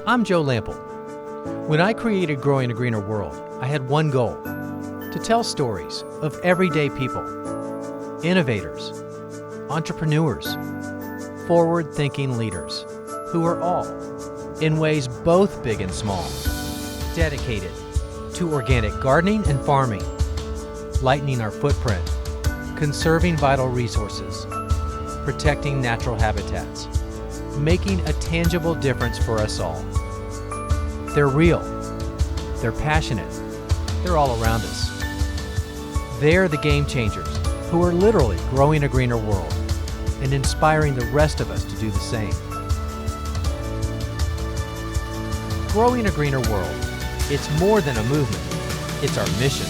I'm Joe Lample. When I created Growing a Greener World, I had one goal: to tell stories of everyday people, innovators, entrepreneurs, forward-thinking leaders who are all, in ways both big and small, dedicated to organic gardening and farming, lightening our footprint, conserving vital resources, protecting natural habitats, making a tangible difference for us all. They're real, they're passionate, they're all around us. They're the game changers who are literally growing a greener world and inspiring the rest of us to do the same. Growing a greener world, it's more than a movement, it's our mission.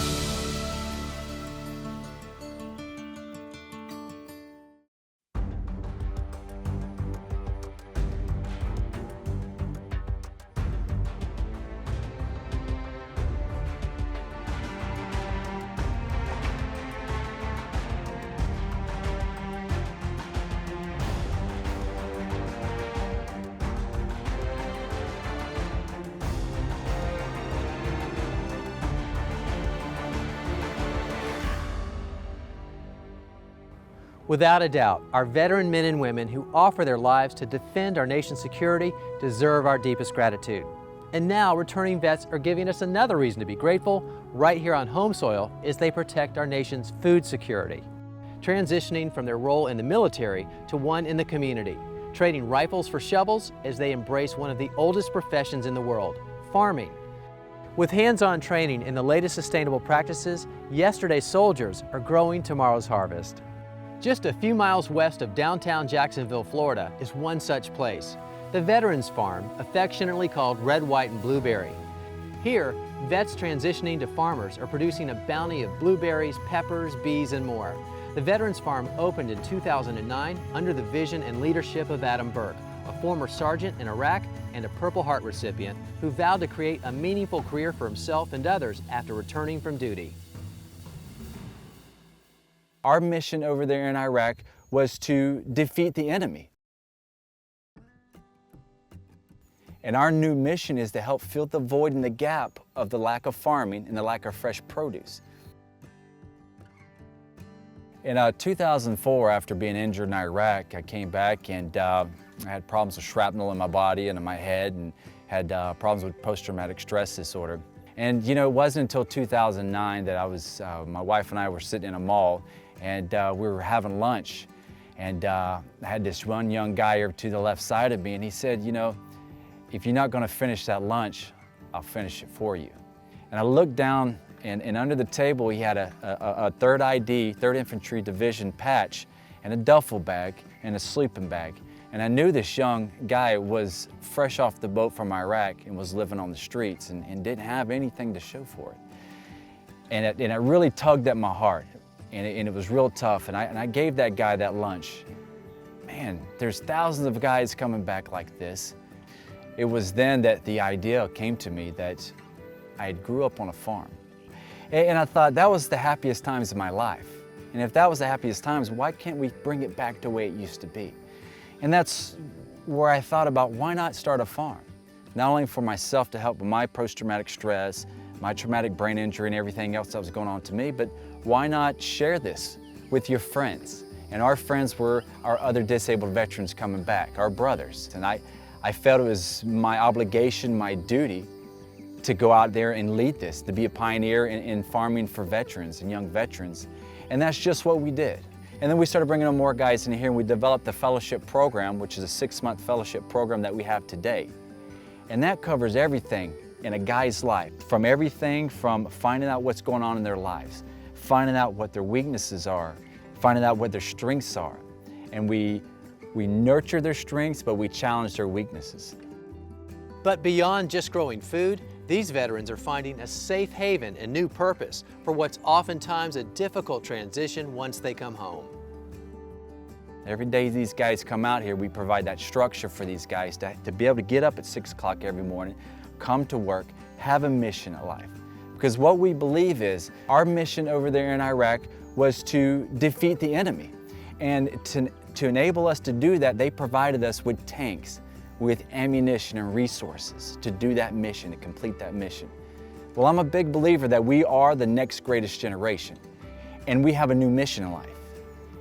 Without a doubt, our veteran men and women who offer their lives to defend our nation's security deserve our deepest gratitude. And now, returning vets are giving us another reason to be grateful right here on home soil as they protect our nation's food security. Transitioning from their role in the military to one in the community, trading rifles for shovels as they embrace one of the oldest professions in the world, farming. With hands-on training in the latest sustainable practices, yesterday's soldiers are growing tomorrow's harvest. Just a few miles west of downtown Jacksonville, Florida, is one such place, the Veterans Farm, affectionately called Red, White, and Blueberry. Here, vets transitioning to farmers are producing a bounty of blueberries, peppers, bees, and more. The Veterans Farm opened in 2009 under the vision and leadership of Adam Burke, a former sergeant in Iraq and a Purple Heart recipient who vowed to create a meaningful career for himself and others after returning from duty. Our mission over there in Iraq was to defeat the enemy. And our new mission is to help fill the void and the gap of the lack of farming and the lack of fresh produce. In 2004, after being injured in Iraq, I came back and I had problems with shrapnel in my body and in my head, and had problems with post-traumatic stress disorder. And you know, it wasn't until 2009 that my wife and I were sitting in a mall, and we were having lunch, and I had this one young guy over to the left side of me, and he said, you know, if you're not going to finish that lunch, I'll finish it for you. And I looked down, and under the table he had a 3rd ID, 3rd Infantry Division patch, and a duffel bag, and a sleeping bag. And I knew this young guy was fresh off the boat from Iraq and was living on the streets and didn't have anything to show for it. And it really tugged at my heart. And it was real tough, and I gave that guy that lunch. Man, there's thousands of guys coming back like this. It was then that the idea came to me that I grew up on a farm. And I thought that was the happiest times of my life. And if that was the happiest times, why can't we bring it back the way it used to be? And that's where I thought about, why not start a farm? Not only for myself to help with my post-traumatic stress, my traumatic brain injury and everything else that was going on to me, but why not share this with your friends? And our friends were our other disabled veterans coming back, our brothers. And I felt it was my obligation, my duty, to go out there and lead this, to be a pioneer in farming for veterans and young veterans. And that's just what we did. And then we started bringing on more guys in here, and we developed the fellowship program, which is a 6-month fellowship program that we have today. And that covers everything in a guy's life, from everything from finding out what's going on in their lives, finding out what their weaknesses are, finding out what their strengths are. And we nurture their strengths, but we challenge their weaknesses. But beyond just growing food, these veterans are finding a safe haven and new purpose for what's oftentimes a difficult transition once they come home. Every day these guys come out here, we provide that structure for these guys to be able to get up at 6 o'clock every morning, come to work, have a mission in life. Because what we believe is, our mission over there in Iraq was to defeat the enemy. And to enable us to do that, they provided us with tanks, with ammunition and resources to do that mission, to complete that mission. Well, I'm a big believer that we are the next greatest generation, and we have a new mission in life.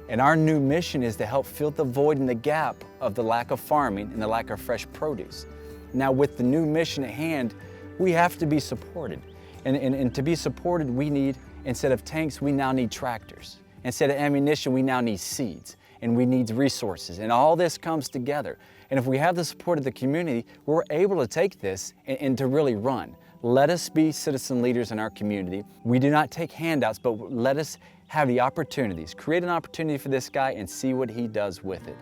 And our new mission is to help fill the void and the gap of the lack of farming and the lack of fresh produce. Now, with the new mission at hand, we have to be supported. And to be supported, we need, instead of tanks, we now need tractors. Instead of ammunition, we now need seeds, and we need resources. And all this comes together. And if we have the support of the community, we're able to take this and to really run. Let us be citizen leaders in our community. We do not take handouts, but let us have the opportunities. Create an opportunity for this guy and see what he does with it.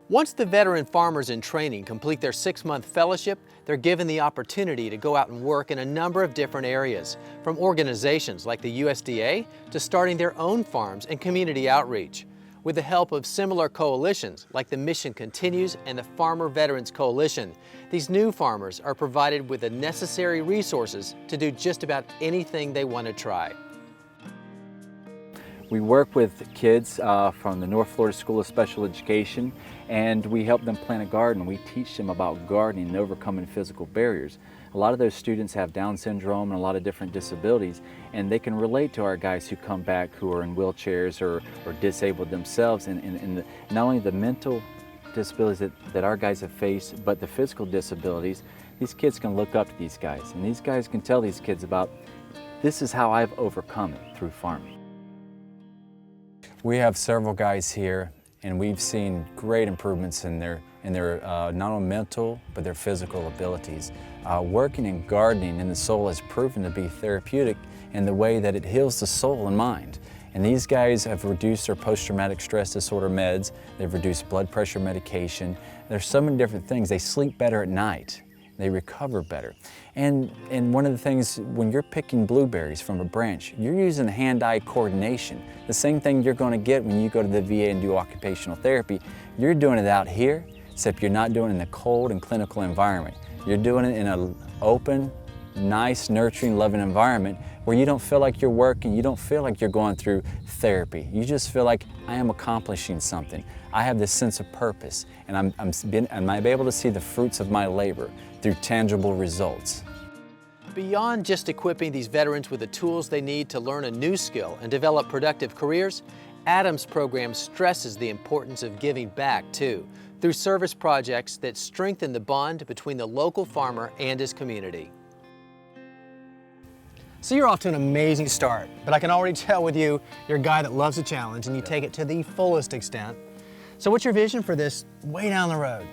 Once the veteran farmers in training complete their 6-month fellowship, they're given the opportunity to go out and work in a number of different areas, from organizations like the USDA to starting their own farms and community outreach. With the help of similar coalitions like the Mission Continues and the Farmer Veterans Coalition, these new farmers are provided with the necessary resources to do just about anything they want to try. We work with kids from the North Florida School of Special Education, and we help them plant a garden. We teach them about gardening and overcoming physical barriers. A lot of those students have Down syndrome and a lot of different disabilities, and they can relate to our guys who come back who are in wheelchairs or disabled themselves. And not only the mental disabilities that our guys have faced, but the physical disabilities, these kids can look up to these guys, and these guys can tell these kids about, this is how I've overcome it through farming. We have several guys here, and we've seen great improvements in their not only mental, but their physical abilities. Working in gardening in the soil has proven to be therapeutic in the way that it heals the soul and mind. And these guys have reduced their post-traumatic stress disorder meds, they've reduced blood pressure medication. There's so many different things. They sleep better at night. They recover better. And one of the things, when you're picking blueberries from a branch, you're using hand-eye coordination. The same thing you're going to get when you go to the VA and do occupational therapy. You're doing it out here, except you're not doing it in the cold and clinical environment. You're doing it in an open, nice, nurturing, loving environment where you don't feel like you're working, you don't feel like you're going through therapy. You just feel like, I am accomplishing something. I have this sense of purpose, and I'm able to see the fruits of my labor through tangible results. Beyond just equipping these veterans with the tools they need to learn a new skill and develop productive careers, Adam's program stresses the importance of giving back too, through service projects that strengthen the bond between the local farmer and his community. So you're off to an amazing start, but I can already tell with you, you're a guy that loves a challenge and you take it to the fullest extent. So what's your vision for this way down the road?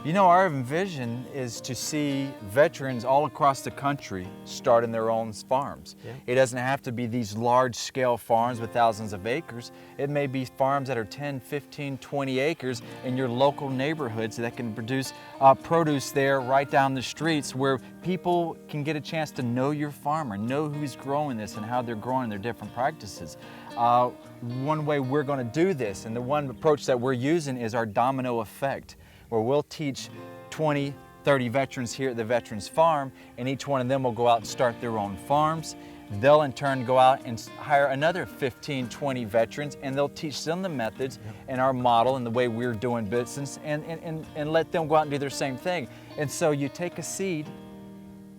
You know, our vision is to see veterans all across the country starting their own farms. Yeah. It doesn't have to be these large-scale farms with thousands of acres. It may be farms that are 10, 15, 20 acres in your local neighborhoods that can produce produce there right down the streets, where people can get a chance to know your farmer, know who's growing this and how they're growing their different practices. One way we're going to do this, and the one approach that we're using, is our domino effect, where we'll teach 20, 30 veterans here at the Veterans Farm, and each one of them will go out and start their own farms. They'll in turn go out and hire another 15, 20 veterans, and they'll teach them the methods and our model and the way we're doing business, and let them go out and do their same thing. And so you take a seed,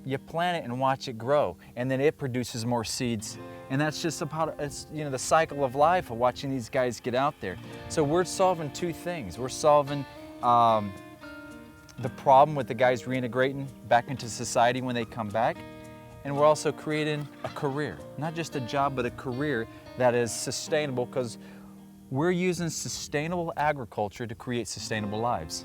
you plant it and watch it grow, and then it produces more seeds. And that's just about, it's, you know, the cycle of life of watching these guys get out there. So we're solving two things. We're solving the problem with the guys reintegrating back into society when they come back, and we're also creating a career, not just a job, but a career that is sustainable, because we're using sustainable agriculture to create sustainable lives.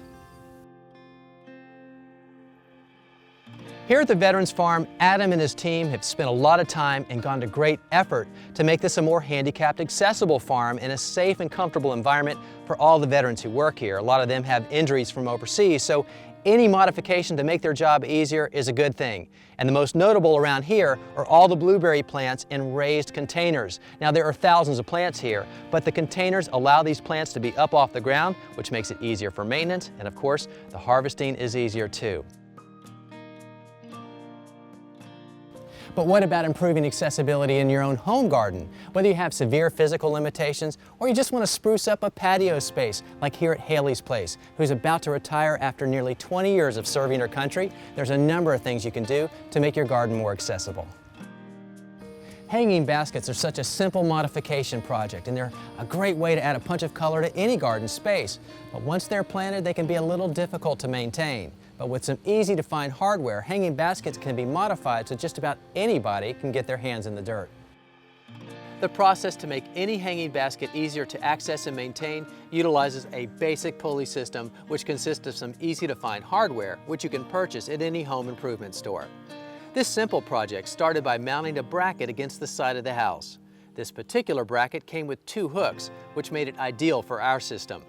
Here at the Veterans Farm, Adam and his team have spent a lot of time and gone to great effort to make this a more handicapped accessible farm in a safe and comfortable environment for all the veterans who work here. A lot of them have injuries from overseas, so any modification to make their job easier is a good thing. And the most notable around here are all the blueberry plants in raised containers. Now, there are thousands of plants here, but the containers allow these plants to be up off the ground, which makes it easier for maintenance, and of course, the harvesting is easier too. But what about improving accessibility in your own home garden? Whether you have severe physical limitations or you just want to spruce up a patio space, like here at Haley's Place, who's about to retire after nearly 20 years of serving her country, there's a number of things you can do to make your garden more accessible. Hanging baskets are such a simple modification project, and they're a great way to add a punch of color to any garden space. But once they're planted, they can be a little difficult to maintain. But with some easy to find hardware, hanging baskets can be modified so just about anybody can get their hands in the dirt. The process to make any hanging basket easier to access and maintain utilizes a basic pulley system, which consists of some easy to find hardware, which you can purchase at any home improvement store. This simple project started by mounting a bracket against the side of the house. This particular bracket came with 2 hooks, which made it ideal for our system.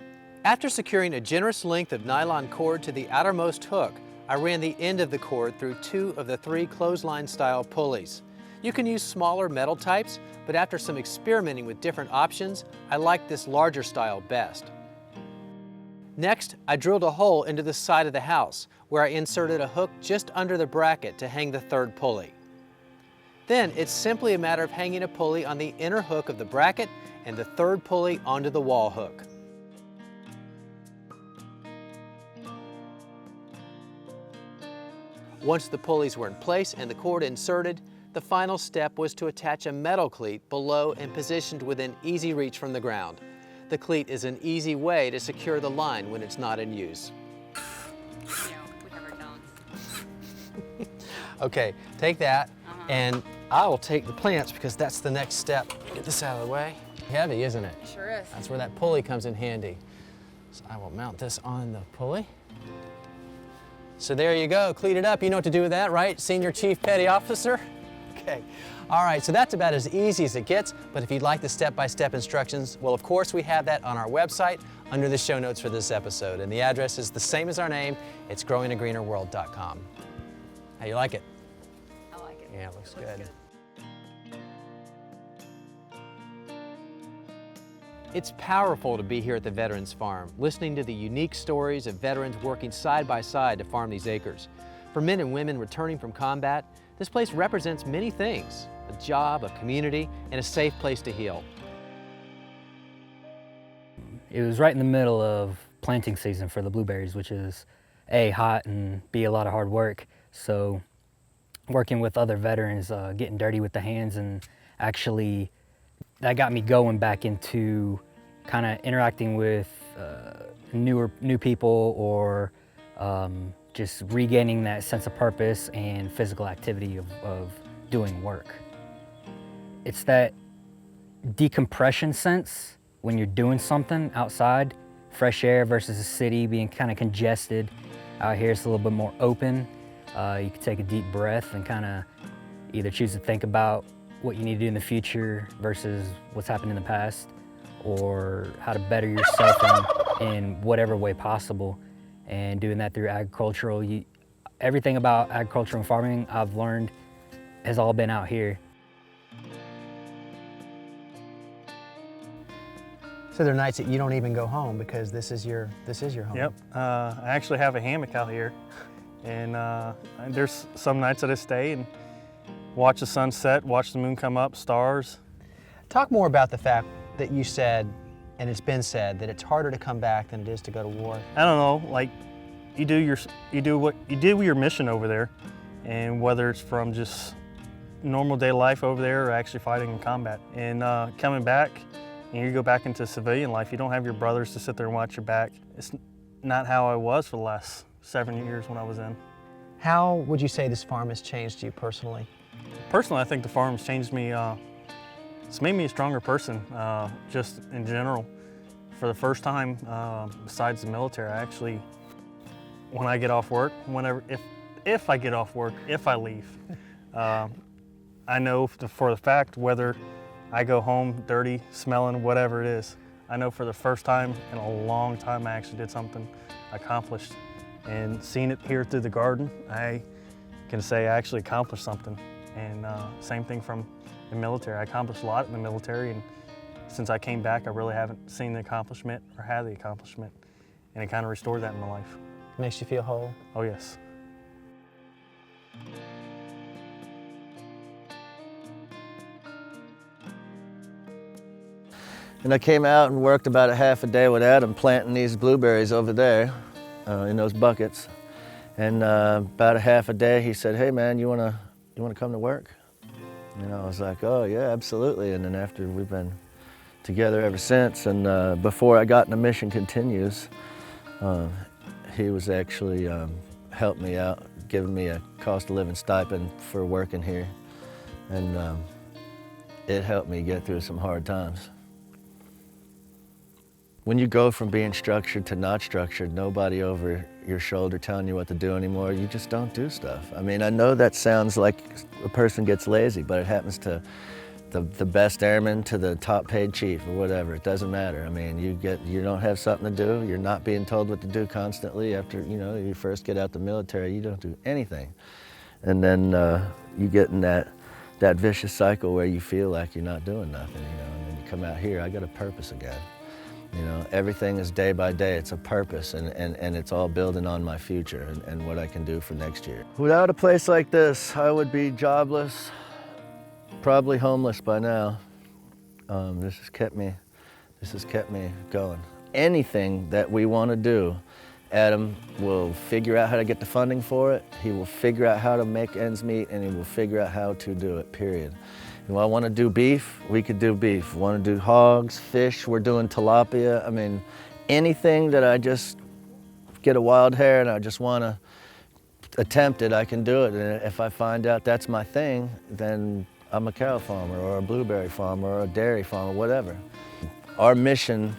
After securing a generous length of nylon cord to the outermost hook, I ran the end of the cord through 2 of the 3 clothesline-style pulleys. You can use smaller metal types, but after some experimenting with different options, I liked this larger style best. Next, I drilled a hole into the side of the house, where I inserted a hook just under the bracket to hang the 3rd pulley. Then it's simply a matter of hanging a pulley on the inner hook of the bracket and the 3rd pulley onto the wall hook. Once the pulleys were in place and the cord inserted, the final step was to attach a metal cleat below and positioned within easy reach from the ground. The cleat is an easy way to secure the line when it's not in use. Okay, take that, and I will take the plants because that's the next step. Get this out of the way. Heavy, isn't it? It sure is. That's where that pulley comes in handy. So I will mount this on the pulley. So there you go, cleat it up. You know what to do with that, right? Senior Chief Petty Officer? Okay. All right, so that's about as easy as it gets, but if you'd like the step-by-step instructions, well, of course, we have that on our website under the show notes for this episode, and the address is the same as our name. It's growingagreenerworld.com. How you like it? I like it. Yeah, it looks good. It's powerful to be here at the Veterans Farm, listening to the unique stories of veterans working side by side to farm these acres. For men and women returning from combat, this place represents many things: a job, a community, and a safe place to heal. It was right in the middle of planting season for the blueberries, which is A, hot, and B, a lot of hard work. So working with other veterans, getting dirty with the hands, and actually that got me going back into kind of interacting with new people, or just regaining that sense of purpose and physical activity of doing work. It's that decompression sense when you're doing something outside, fresh air versus the city being kind of congested. Out here it's a little bit more open. You can take a deep breath and kind of either choose to think about what you need to do in the future versus what's happened in the past, or how to better yourself in whatever way possible. And doing that through agricultural, everything about agriculture and farming I've learned has all been out here. So there are nights that you don't even go home because this is your home. Yep, I actually have a hammock out here, and there's some nights that I stay and watch the sunset, watch the moon come up, stars. Talk more about the fact that you said, and it's been said, that it's harder to come back than it is to go to war. I don't know, like you do what you did with your mission over there, and whether it's from just normal day life over there or actually fighting in combat, and coming back, and you go back into civilian life, you don't have your brothers to sit there and watch your back. It's not how I was for the last 7 years when I was in. How would you say this farm has changed you personally? Personally, I think the farm's changed me. It's made me a stronger person, just in general. For the first time, besides the military, I actually, when I get off work, if I get off work, if I leave, I know for the fact whether I go home dirty, smelling, whatever it is, I know for the first time in a long time I actually did something accomplished. And seeing it here through the garden, I can say I actually accomplished something. And same thing from the military. I accomplished a lot in the military, and since I came back, I really haven't seen the accomplishment or had the accomplishment, and it kind of restored that in my life. Makes you feel whole? Oh yes. And I came out and worked about a half a day with Adam planting these blueberries over there in those buckets. And about a half a day, he said, "Hey man, you wanna come to work?" And I was like, "Oh yeah, absolutely." And then after, we've been together ever since. And before I got into Mission Continues, he was actually helped me out, giving me a cost of living stipend for working here. And it helped me get through some hard times. When you go from being structured to not structured, nobody over your shoulder telling you what to do anymore, you just don't do stuff. I mean, I know that sounds like a person gets lazy, but it happens to the best airman to the top paid chief or whatever. It doesn't matter. I mean, you don't have something to do. You're not being told what to do constantly. After, you know, you first get out the military, you don't do anything. And then you get in that vicious cycle where you feel like you're not doing nothing, you know, and then you come out here, I got a purpose again. You know, everything is day by day. It's a purpose, and it's all building on my future and what I can do for next year. Without a place like this, I would be jobless, probably homeless by now. This has kept me going. Anything that we want to do, Adam will figure out how to get the funding for it. He will figure out how to make ends meet, and he will figure out how to do it, period. If I want to do beef, we could do beef. If I want to do hogs, fish, we're doing tilapia. I mean, anything that I just get a wild hair and I just want to attempt it, I can do it. And if I find out that's my thing, then I'm a cow farmer or a blueberry farmer or a dairy farmer, whatever. Our mission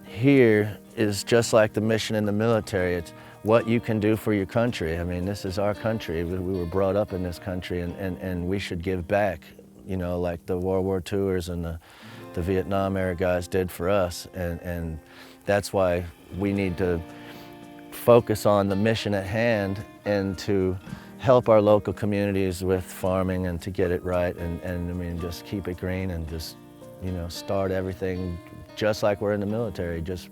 here is just like the mission in the military. It's what you can do for your country. I mean, this is our country. We were brought up in this country, and we should give back, you know, like the World War IIers and the Vietnam era guys did for us. And that's why we need to focus on the mission at hand and to help our local communities with farming and to get it right, and I mean, just keep it green and just, you know, start everything just like we're in the military. Just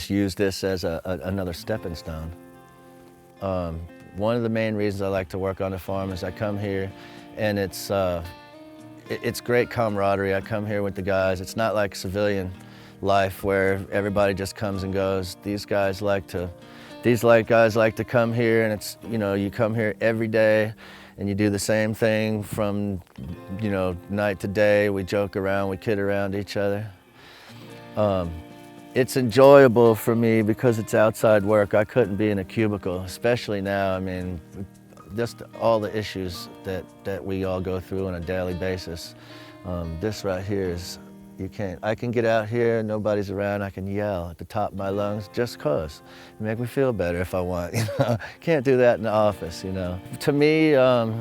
use this as another stepping stone. One of the main reasons I like to work on a farm is I come here and it's great camaraderie. I come here with the guys. It's not like civilian life where everybody just comes and goes. These guys like to come here, and it's, you know, you come here every day and you do the same thing from, you know, night to day. We joke around, we kid around each other. It's enjoyable for me because it's outside work. I couldn't be in a cubicle, especially now. I mean, just all the issues that we all go through on a daily basis. This right here is, I can get out here, nobody's around, I can yell at the top of my lungs just cause. It make me feel better if I want, you know. Can't do that in the office, you know. To me,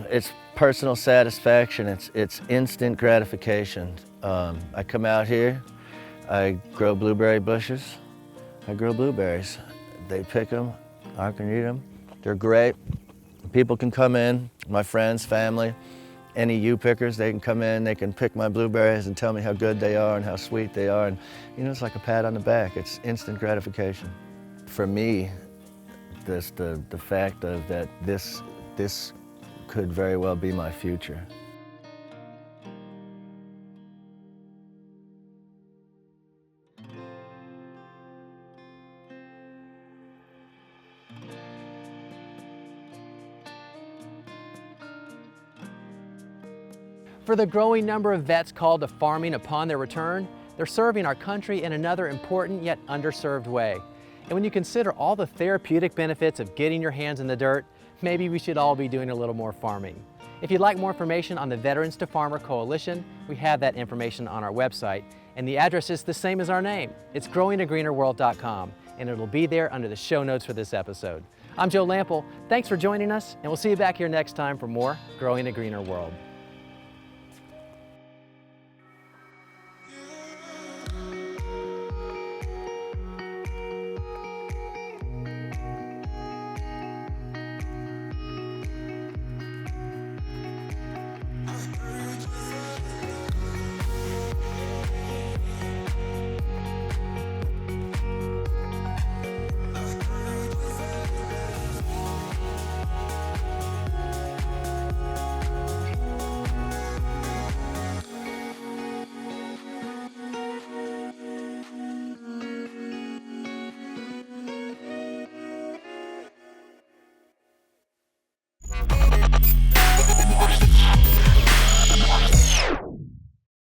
it's personal satisfaction, it's instant gratification. I come out here, I grow blueberry bushes, I grow blueberries. They pick them, I can eat them. They're great. People can come in, my friends, family, any U-pickers, they can come in, they can pick my blueberries and tell me how good they are and how sweet they are. And, you know, it's like a pat on the back. It's instant gratification. For me, the fact of that this could very well be my future. For the growing number of vets called to farming upon their return, they're serving our country in another important yet underserved way. And when you consider all the therapeutic benefits of getting your hands in the dirt, maybe we should all be doing a little more farming. If you'd like more information on the Veterans to Farmer Coalition, we have that information on our website, and the address is the same as our name. It's growingagreenerworld.com, and it'll be there under the show notes for this episode. I'm Joe Lample. Thanks for joining us, and we'll see you back here next time for more Growing a Greener World.